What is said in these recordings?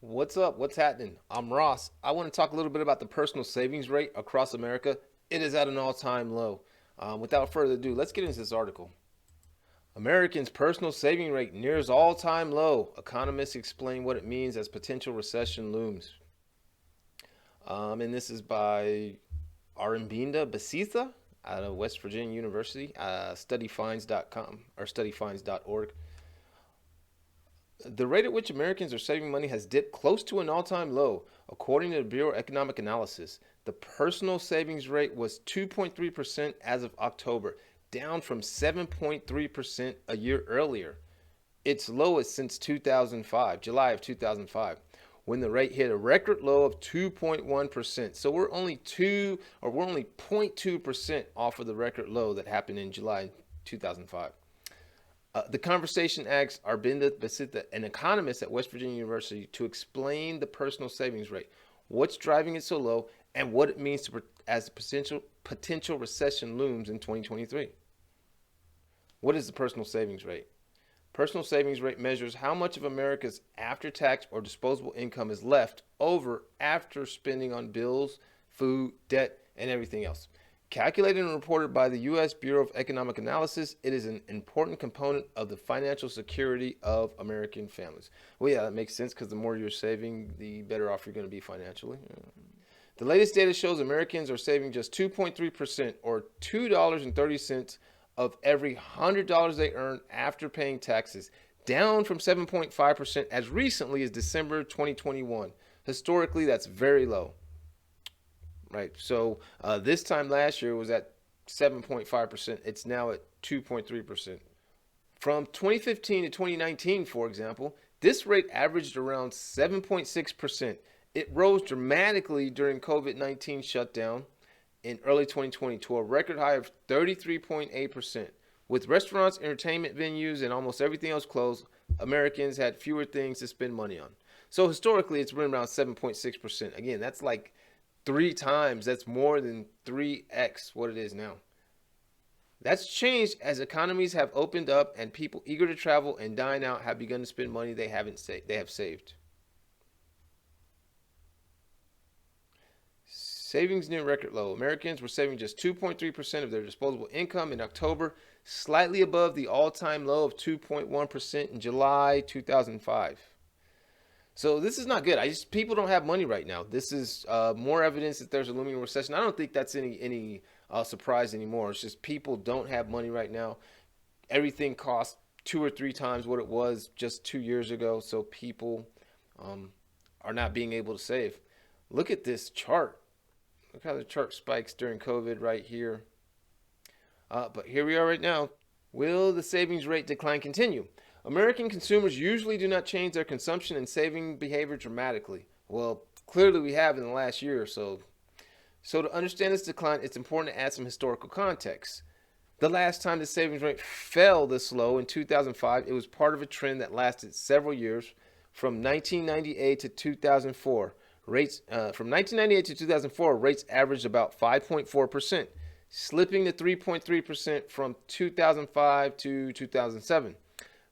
What's up? What's happening? I'm Ross. I want to talk a little bit about the personal savings rate across America. It is at an all time low. Without further ado, let's get into this article. Americans' personal saving rate nears all time low. Economists explain what it means as potential recession looms. And this is by Arambinda Basitha out of West Virginia University, studyfinds.com or studyfinds.org. The rate at which Americans are saving money has dipped close to an all time low. According to the Bureau of Economic Analysis, the personal savings rate was 2.3% as of October, down from 7.3% a year earlier. Its lowest since 2005, July of 2005, when the rate hit a record low of 2.1%. So we're only 0.2% off of the record low that happened in July 2005. The conversation asks Arvinda Basitha, an economist at West Virginia University, to explain the personal savings rate, what's driving it so low, and what it means as the potential recession looms in 2023. What is the personal savings rate? Personal savings rate measures how much of America's after-tax or disposable income is left over after spending on bills, food, debt, and everything else. Calculated and reported by the U.S. Bureau of Economic Analysis, it is an important component of the financial security of American families. Well, yeah, that makes sense because the more you're saving, the better off you're going to be financially. The latest data shows Americans are saving just 2.3% or $2.30 of every $100 they earn after paying taxes, down from 7.5% as recently as December 2021. Historically, that's very low. Right. So this time last year was at 7.5%. It's now at 2.3%. From 2015 to 2019, for example, this rate averaged around 7.6%. It rose dramatically during COVID-19 shutdown in early 2020 to a record high of 33.8%. With restaurants, entertainment venues, and almost everything else closed, Americans had fewer things to spend money on. So historically, it's been around 7.6%. Again, that's like three times. That's more than 3x what it is now. That's changed as economies have opened up and people eager to travel and dine out have begun to spend money they have saved. Savings near record low. Americans were saving just 2.3% of their disposable income in October, slightly above the all-time low of 2.1% in July 2005. So this is not good. People don't have money right now. This is more evidence that there's a looming recession. I don't think that's any surprise anymore. It's just people don't have money right now. Everything costs two or three times what it was just 2 years ago. So people are not being able to save. Look at this chart. Look how the chart spikes during COVID right here. But here we are right now. Will the savings rate decline continue? American consumers usually do not change their consumption and saving behavior dramatically. Well, clearly we have in the last year or so. So to understand this decline, it's important to add some historical context. The last time the savings rate fell this low in 2005, it was part of a trend that lasted several years from 1998 to 2004. From 1998 to 2004, rates averaged about 5.4%, slipping to 3.3% from 2005 to 2007.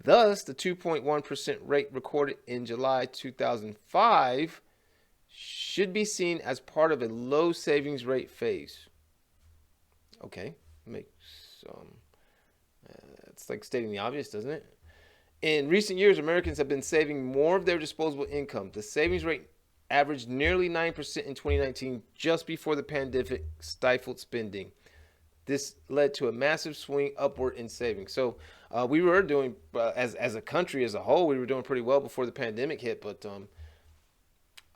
Thus, the 2.1% rate recorded in July 2005 should be seen as part of a low savings rate phase. Okay, it's like stating the obvious, doesn't it? In recent years, Americans have been saving more of their disposable income. The savings rate averaged nearly 9% in 2019, just before the pandemic stifled spending. This led to a massive swing upward in savings. So we were doing, as a country as a whole, we were doing pretty well before the pandemic hit. But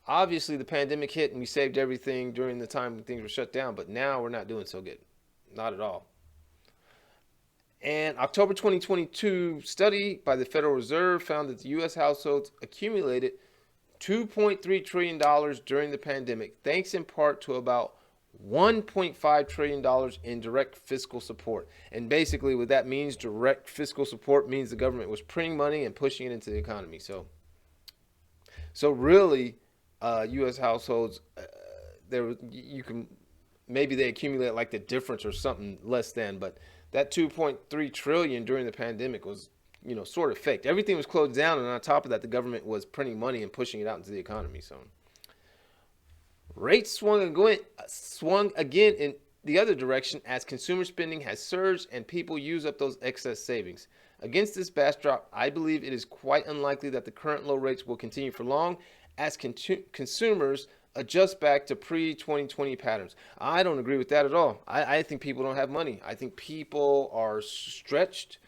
obviously, the pandemic hit and we saved everything during the time when things were shut down. But now we're not doing so good, not at all. An October 2022 study by the Federal Reserve found that the U.S. households accumulated $2.3 trillion during the pandemic, thanks in part to about $1.5 trillion in direct fiscal support. And basically, what that means, direct fiscal support, means the government was printing money and pushing it into the economy. So really, U.S. households, you can maybe they accumulate like the difference or something less than, but that 2.3 trillion during the pandemic was sort of faked. Everything was closed down, and on top of that, the government was printing money and pushing it out into the economy. So rates swung again in the other direction as consumer spending has surged and people use up those excess savings. Against this backdrop, I believe it is quite unlikely that the current low rates will continue for long as consumers adjust back to pre-2020 patterns. I don't agree with that at all. I think people don't have money. I think people are stretched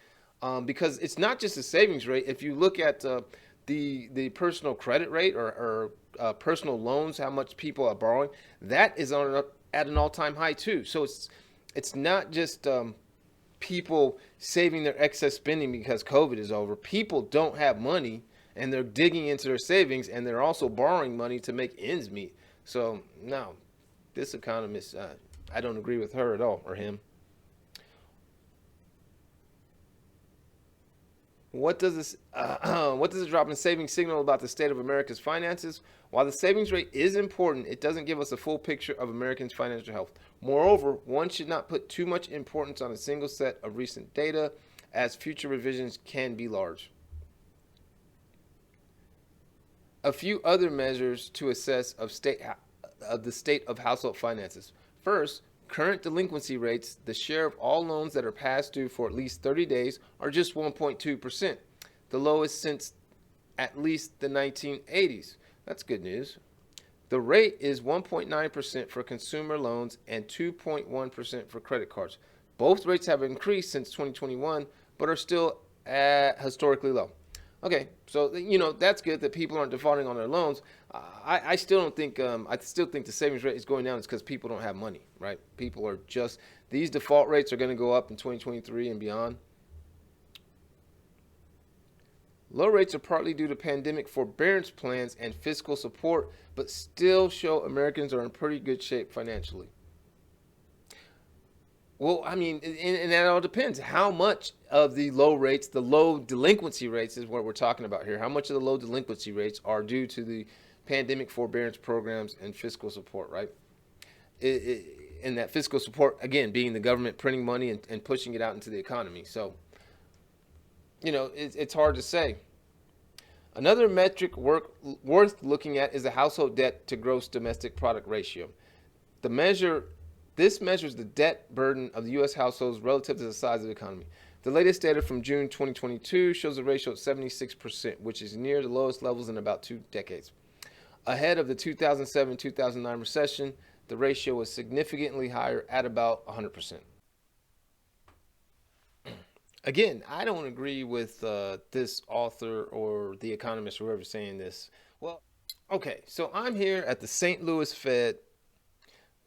because it's not just the savings rate. If you look at the personal credit rate or personal loans, how much people are borrowing, that is at an all-time high too. So it's not just people saving their excess spending because COVID is over. People don't have money and they're digging into their savings and they're also borrowing money to make ends meet. So no, this economist, I don't agree with her at all, or him. What does this what does a drop in savings signal about the state of America's finances? While the savings rate is important, it doesn't give us a full picture of Americans' financial health. Moreover, one should not put too much importance on a single set of recent data, as future revisions can be large. A few other measures to assess of the state of household finances. First, current delinquency rates, the share of all loans that are past due for at least 30 days, are just 1.2%, the lowest since at least the 1980s. That's good news. The rate is 1.9% for consumer loans and 2.1% for credit cards. Both rates have increased since 2021, but are still historically low. Okay, so that's good that people aren't defaulting on their loans. I still don't think I still think the savings rate is going down. It's because people don't have money, right? People are just these default rates are going to go up in 2023 and beyond. Low rates are partly due to pandemic forbearance plans and fiscal support, but still show Americans are in pretty good shape financially. Well, I mean, and that all depends. How much of the low rates, the low delinquency rates is what we're talking about here. How much of the low delinquency rates are due to the pandemic forbearance programs and fiscal support, right? And that fiscal support, again, being the government printing money and pushing it out into the economy. So, it's hard to say. Another metric worth looking at is the household debt to gross domestic product ratio. This measures the debt burden of the U.S. households relative to the size of the economy. The latest data from June 2022 shows a ratio of 76%, which is near the lowest levels in about 2 decades. Ahead of the 2007-2009 recession, the ratio was significantly higher at about 100%. Again, I don't agree with this author or the economist or whoever's saying this. Well, okay, so I'm here at the St. Louis Fed.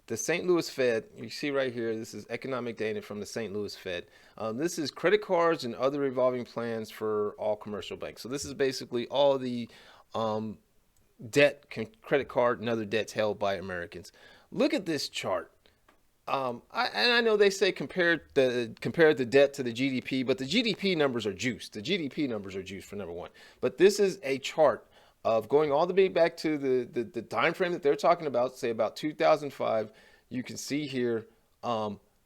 The St. Louis Fed, you see right here, this is economic data from the St. Louis Fed. This is credit cards and other revolving plans for all commercial banks. So this is basically all the debt, credit card and other debts held by Americans. Look at this chart. I know they say compare the debt to the GDP, but the GDP numbers are juiced. The GDP numbers are juiced for number one. But this is a chart of going all the way back to the time frame that they're talking about, say about 2005. You can see here.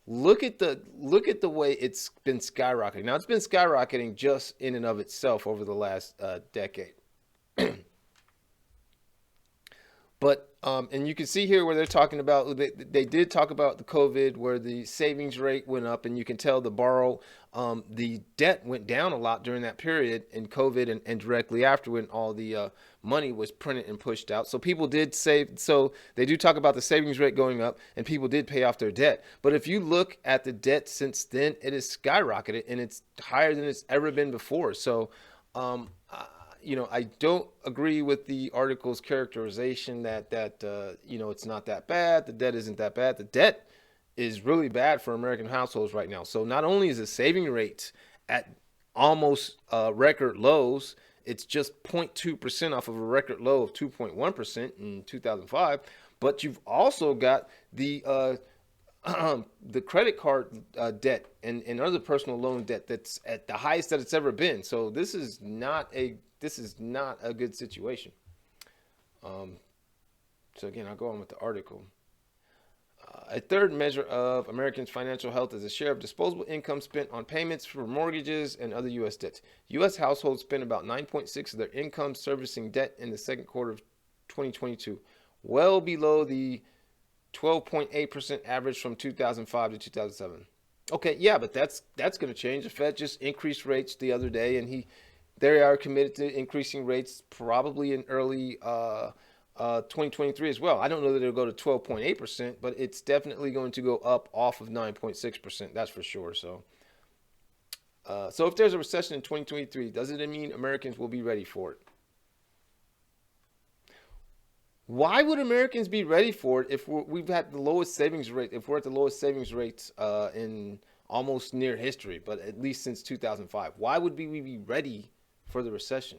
Look at the way it's been skyrocketing. Now it's been skyrocketing just in and of itself over the last decade. But and you can see here where they're talking about, they did talk about the COVID where the savings rate went up, and you can tell the debt went down a lot during that period in COVID and directly after when all the money was printed and pushed out. So people did save. So they do talk about the savings rate going up and people did pay off their debt. But if you look at the debt since then, it has skyrocketed and it's higher than it's ever been before. So, I don't agree with the article's characterization that it's not that bad. The debt isn't that bad. The debt is really bad for American households right now. So not only is the saving rate at almost record lows, it's just 0.2% off of a record low of 2.1% in 2005. But you've also got the credit card debt and other personal loan debt that's at the highest that it's ever been. So this is not a good situation. So again, I'll go on with the article. A third measure of Americans' financial health is a share of disposable income spent on payments for mortgages and other U.S. debts. U.S. households spent about 9.6 of their income servicing debt in the second quarter of 2022, well below the 12.8% average from 2005 to 2007. Okay, yeah, but that's going to change. The Fed just increased rates the other day, and they are committed to increasing rates probably in early 2023 as well. I don't know that it'll go to 12.8%, but it's definitely going to go up off of 9.6%. That's for sure. So if there's a recession in 2023, does it mean Americans will be ready for it? Why would Americans be ready for it if we've had the lowest savings rate, if we're at the lowest savings rates in almost near history, but at least since 2005? Why would we be ready for the recession?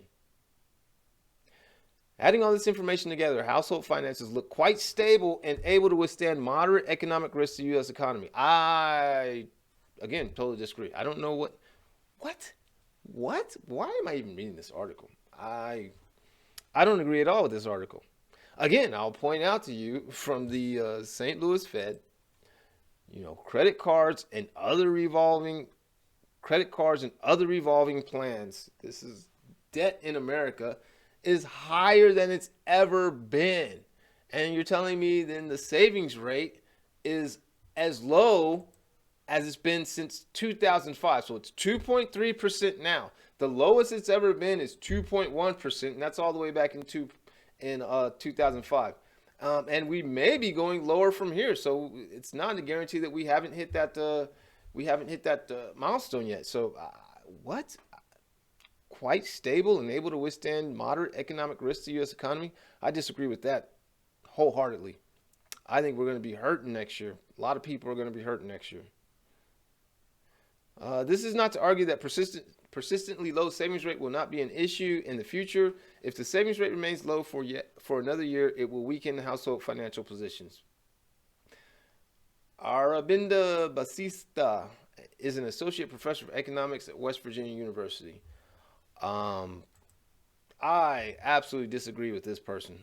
Adding all this information together, household finances look quite stable and able to withstand moderate economic risks to the U.S. economy. I, again, totally disagree. I don't know what? Why am I even reading this article? I don't agree at all with this article. Again, I'll point out to you from the St. Louis Fed, credit cards and other revolving plans. This is debt in America is higher than it's ever been. And you're telling me then the savings rate is as low as it's been since 2005. So it's 2.3% now. The lowest it's ever been is 2.1%, and that's all the way back in 2005. And we may be going lower from here. So it's not a guarantee that we haven't hit that milestone yet. So what? Quite stable and able to withstand moderate economic risks to the U.S. economy? I disagree with that wholeheartedly. I think we're going to be hurting next year. A lot of people are going to be hurting next year. This is not to argue that persistently low savings rate will not be an issue in the future. If the savings rate remains low for another year, it will weaken household financial positions. Aravinda Basista is an associate professor of economics at West Virginia University. I absolutely disagree with this person.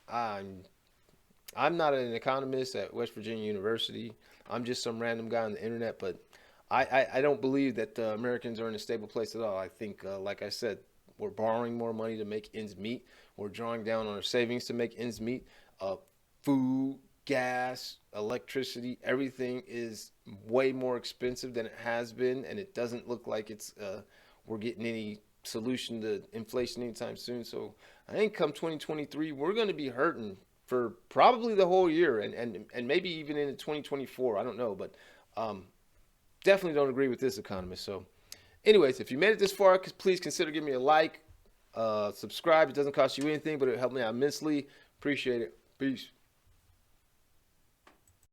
I'm not an economist at West Virginia University. I'm just some random guy on the internet, but I don't believe that Americans are in a stable place at all. I think, like I said, we're borrowing more money to make ends meet. We're drawing down on our savings to make ends meet. Food, gas, electricity, everything is way more expensive than it has been, and it doesn't look like we're getting any solution to inflation anytime soon. So I think come 2023, we're going to be hurting for probably the whole year and maybe even into 2024. I don't know, but definitely don't agree with this economist. So anyways, if you made it this far, please consider giving me a like, subscribe. It doesn't cost you anything, but it helped me out immensely. Appreciate it. Peace.